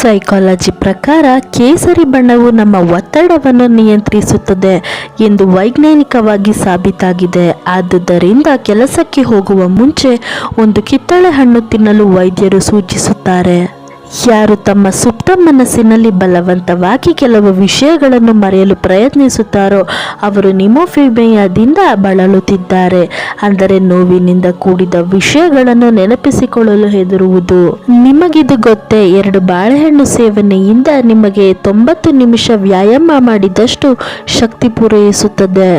Psychology ಪ್ರಕಾರ ಕೇಸರಿ ಬಣ್ಣವು ನಮ್ಮ ಒತ್ತಡವನ್ನು ನಿಯಂತ್ರಿಸುತ್ತದೆ ಎಂದು ವೈಜ್ಞಾನಿಕವಾಗಿ ಸಾಬೀತಾಗಿದೆ. ಆದುದರಿಂದ ಕೆಲಸಕ್ಕೆ ಹೋಗುವ ಮುಂಚೆ ಒಂದು ಕಿತ್ತಳೆ ಹಣ್ಣು ತಿನ್ನಲು ವೈದ್ಯರು ಸೂಚಿಸುತ್ತಾರೆ. ಯಾರು ತಮ್ಮ ಸುಪ್ತ ಮನಸ್ಸಿನಲ್ಲಿ ಬಲವಂತವಾಗಿ ಕೆಲವು ವಿಷಯಗಳನ್ನು ಮರೆಯಲು ಪ್ರಯತ್ನಿಸುತ್ತಾರೋ ಅವರು ನಿಮೋಫಿಬಿಯಾದಿಂದ ಬಳಲುತ್ತಿದ್ದಾರೆ. ಅಂದರೆ ನೋವಿನಿಂದ ಕೂಡಿದ ವಿಷಯಗಳನ್ನು ನೆನಪಿಸಿಕೊಳ್ಳಲು ಹೆದರುವುದು. ನಿಮಗಿದು ಗೊತ್ತೇ, 2 ಬಾಳೆಹಣ್ಣು ಸೇವನೆಯಿಂದ ನಿಮಗೆ 90 ನಿಮಿಷ ವ್ಯಾಯಾಮ ಮಾಡಿದಷ್ಟು ಶಕ್ತಿ ಪೂರೈಸುತ್ತದೆ.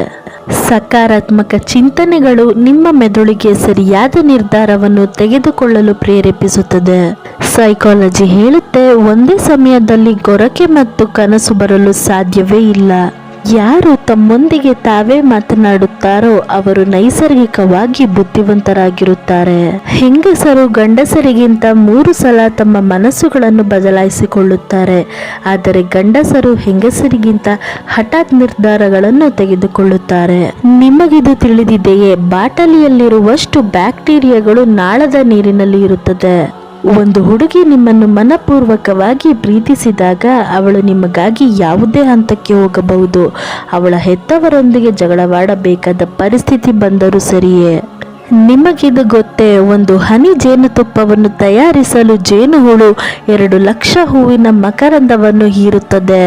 ಸಕಾರಾತ್ಮಕ ಚಿಂತನೆಗಳು ನಿಮ್ಮ ಮೆದುಳಿಗೆ ಸರಿಯಾದ ನಿರ್ಧಾರವನ್ನು ತೆಗೆದುಕೊಳ್ಳಲು ಪ್ರೇರೇಪಿಸುತ್ತದೆ. ಸೈಕಾಲಜಿ ಹೇಳುತ್ತೆ, ಒಂದೇ ಸಮಯದಲ್ಲಿ ಗೊರಕೆ ಮತ್ತು ಕನಸು ಬರಲು ಸಾಧ್ಯವೇ ಇಲ್ಲ. ಯಾರು ತಮ್ಮೊಂದಿಗೆ ತಾವೇ ಮಾತನಾಡುತ್ತಾರೋ ಅವರು ನೈಸರ್ಗಿಕವಾಗಿ ಬುದ್ಧಿವಂತರಾಗಿರುತ್ತಾರೆ. ಹೆಂಗಸರು ಗಂಡಸರಿಗಿಂತ 3 ಸಲ ತಮ್ಮ ಮನಸ್ಸುಗಳನ್ನು ಬದಲಾಯಿಸಿಕೊಳ್ಳುತ್ತಾರೆ, ಆದರೆ ಗಂಡಸರು ಹೆಂಗಸರಿಗಿಂತ ಹಠಾತ್ ನಿರ್ಧಾರಗಳನ್ನು ತೆಗೆದುಕೊಳ್ಳುತ್ತಾರೆ. ನಿಮಗಿದು ತಿಳಿದಿದೆಯೇ? ಬಾಟಲಿಯಲ್ಲಿರುವಷ್ಟು ಬ್ಯಾಕ್ಟೀರಿಯಾಗಳು ನಾಳದ ನೀರಿನಲ್ಲಿ ಇರುತ್ತದೆ. ಒಂದು ಹುಡುಗಿ ನಿಮ್ಮನ್ನು ಮನಪೂರ್ವಕವಾಗಿ ಪ್ರೀತಿಸಿದಾಗ ಅವಳು ನಿಮಗಾಗಿ ಯಾವುದೇ ಹಂತಕ್ಕೆ ಹೋಗಬಹುದು. ಅವಳ ಹೆತ್ತವರೊಂದಿಗೆ ಜಗಳವಾಡಬೇಕಾದ ಪರಿಸ್ಥಿತಿ ಬಂದರೂ ಸರಿಯೇ. ನಿಮಗಿದು ಗೊತ್ತೇ? ಒಂದು ಹನಿ ಜೇನುತುಪ್ಪವನ್ನು ತಯಾರಿಸಲು ಜೇನುಹುಳು 2 ಲಕ್ಷ ಹೂವಿನ ಮಕರಂದವನ್ನು ಹೀರುತ್ತದೆ.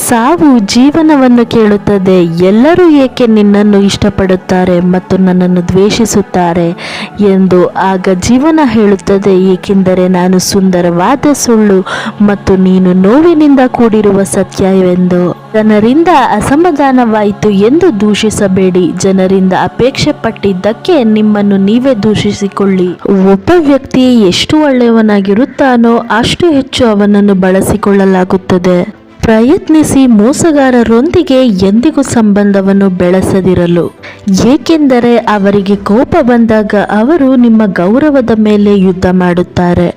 ಸಾವು ಜೀವನವನ್ನು ಕೇಳುತ್ತದೆ, ಎಲ್ಲರೂ ಏಕೆ ನಿನ್ನನ್ನು ಇಷ್ಟಪಡುತ್ತಾರೆ ಮತ್ತು ನನ್ನನ್ನು ದ್ವೇಷಿಸುತ್ತಾರೆ ಎಂದು. ಆಗ ಜೀವನ ಹೇಳುತ್ತದೆ, ಏಕೆಂದರೆ ನಾನು ಸುಂದರವಾದ ಸುಳ್ಳು ಮತ್ತು ನೀನು ನೋವಿನಿಂದ ಕೂಡಿರುವ ಸತ್ಯ ಎಂದು. ಜನರಿಂದ ಅಸಮಾಧಾನವಾಯಿತು ಎಂದು ದೂಷಿಸಬೇಡಿ. ಜನರಿಂದ ಅಪೇಕ್ಷೆ ಪಟ್ಟಿದ್ದಕ್ಕೆ ನಿಮ್ಮನ್ನು ನೀವೇ ದೂಷಿಸಿಕೊಳ್ಳಿ. ಒಬ್ಬ ವ್ಯಕ್ತಿ ಎಷ್ಟು ಒಳ್ಳೆಯವನಾಗಿರುತ್ತಾನೋ ಅಷ್ಟು ಹೆಚ್ಚು ಅವನನ್ನು ಬಳಸಿಕೊಳ್ಳಲಾಗುತ್ತದೆ. ಪ್ರಯತ್ನಿಸಿ ಮೋಸಗಾರರೊಂದಿಗೆ ಎಂದಿಗೂ ಸಂಬಂಧವನ್ನು ಬೆಳೆಸದಿರಲು, ಏಕೆಂದರೆ ಅವರಿಗೆ ಕೋಪ ಬಂದಾಗ ಅವರು ನಿಮ್ಮ ಗೌರವದ ಮೇಲೆ ಯುದ್ಧ ಮಾಡುತ್ತಾರೆ.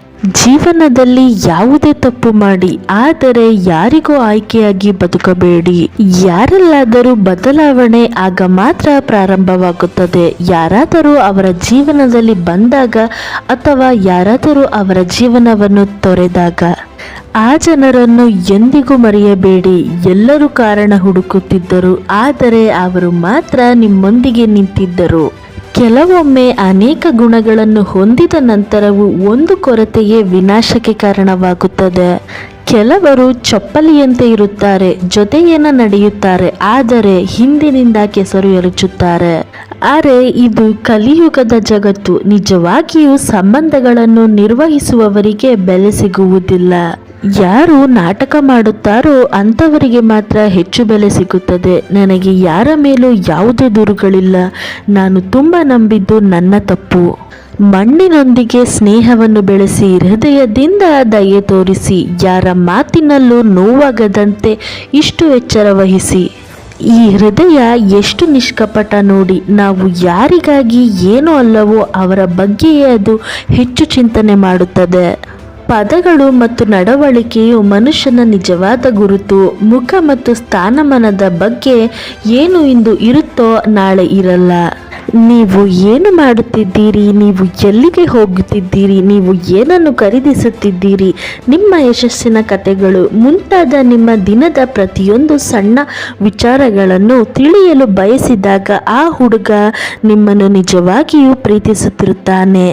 ಜೀವನದಲ್ಲಿ ಯಾವುದೇ ತಪ್ಪು ಮಾಡಿ, ಆದರೆ ಯಾರಿಗೂ ಆಯ್ಕೆಯಾಗಿ ಬದುಕಬೇಡಿ. ಯಾರಲ್ಲಾದರೂ ಬದಲಾವಣೆ ಆಗ ಮಾತ್ರ ಪ್ರಾರಂಭವಾಗುತ್ತದೆ. ಯಾರಾದರೂ ಅವರ ಜೀವನದಲ್ಲಿ ಬಂದಾಗ ಅಥವಾ ಯಾರಾದರೂ ಅವರ ಜೀವನವನ್ನು ತೊರೆದಾಗ ಆ ಜನರನ್ನು ಎಂದಿಗೂ ಮರೆಯಬೇಡಿ. ಎಲ್ಲರೂ ಕಾರಣ ಹುಡುಕುತ್ತಿದ್ದರು, ಆದರೆ ಅವರು ಮಾತ್ರ ನಿಮ್ಮೊಂದಿಗೆ ನಿಂತಿದ್ದರು. ಕೆಲವೊಮ್ಮೆ ಅನೇಕ ಗುಣಗಳನ್ನು ಹೊಂದಿದ ನಂತರವೂ ಒಂದು ಕೊರತೆಯೇ ವಿನಾಶಕ್ಕೆ ಕಾರಣವಾಗುತ್ತದೆ. ಕೆಲವರು ಚಪ್ಪಲಿಯಂತೆ ಇರುತ್ತಾರೆ, ಜೊತೆಯೇನ ನಡೆಯುತ್ತಾರೆ, ಆದರೆ ಹಿಂದಿನಿಂದ ಕೆಸರು ಎರಚುತ್ತಾರೆ. ಆದರೆ ಇದು ಕಲಿಯುಗದ ಜಗತ್ತು. ನಿಜವಾಗಿಯೂ ಸಂಬಂಧಗಳನ್ನು ನಿರ್ವಹಿಸುವವರಿಗೆ ಬೆಲೆ ಸಿಗುವುದಿಲ್ಲ. ಯಾರು ನಾಟಕ ಮಾಡುತ್ತಾರೋ ಅಂಥವರಿಗೆ ಮಾತ್ರ ಹೆಚ್ಚು ಬೆಲೆ ಸಿಗುತ್ತದೆ. ನನಗೆ ಯಾರ ಮೇಲೂ ಯಾವುದೇ ದೂರುಗಳಿಲ್ಲ. ನಾನು ತುಂಬ ನಂಬಿದ್ದು ನನ್ನ ತಪ್ಪು. ಮಣ್ಣಿನೊಂದಿಗೆ ಸ್ನೇಹವನ್ನು ಬೆಳೆಸಿ, ಹೃದಯದಿಂದ ದಯೆ ತೋರಿಸಿ, ಯಾರ ಮಾತಿನಲ್ಲೂ ನೋವಾಗದಂತೆ ಇಷ್ಟು ಎಚ್ಚರ ವಹಿಸಿ. ಈ ಹೃದಯ ಎಷ್ಟು ನಿಷ್ಕಪಟ ನೋಡಿ. ನಾವು ಯಾರಿಗಾಗಿ ಏನೂ ಅಲ್ಲವೋ ಅವರ ಬಗ್ಗೆಯೇ ಅದು ಹೆಚ್ಚು ಚಿಂತನೆ ಮಾಡುತ್ತದೆ. ಪದಗಳು ಮತ್ತು ನಡವಳಿಕೆಯು ಮನುಷ್ಯನ ನಿಜವಾದ ಗುರುತು. ಮುಖ ಮತ್ತು ಸ್ಥಾನಮಾನದ ಬಗ್ಗೆ ಏನು ಇಂದು ಇರುತ್ತೋ ನಾಳೆ ಇರಲ್ಲ. ನೀವು ಏನು ಮಾಡುತ್ತಿದ್ದೀರಿ, ನೀವು ಎಲ್ಲಿಗೆ ಹೋಗುತ್ತಿದ್ದೀರಿ, ನೀವು ಏನನ್ನು ಖರೀದಿಸುತ್ತಿದ್ದೀರಿ, ನಿಮ್ಮ ಯಶಸ್ಸಿನ ಕಥೆಗಳು ಮುಂತಾದ ನಿಮ್ಮ ದಿನದ ಪ್ರತಿಯೊಂದು ಸಣ್ಣ ವಿಚಾರಗಳನ್ನು ತಿಳಿಯಲು ಬಯಸಿದಾಗ ಆ ಹುಡುಗ ನಿಮ್ಮನ್ನು ನಿಜವಾಗಿಯೂ ಪ್ರೀತಿಸುತ್ತಿರುತ್ತಾನೆ.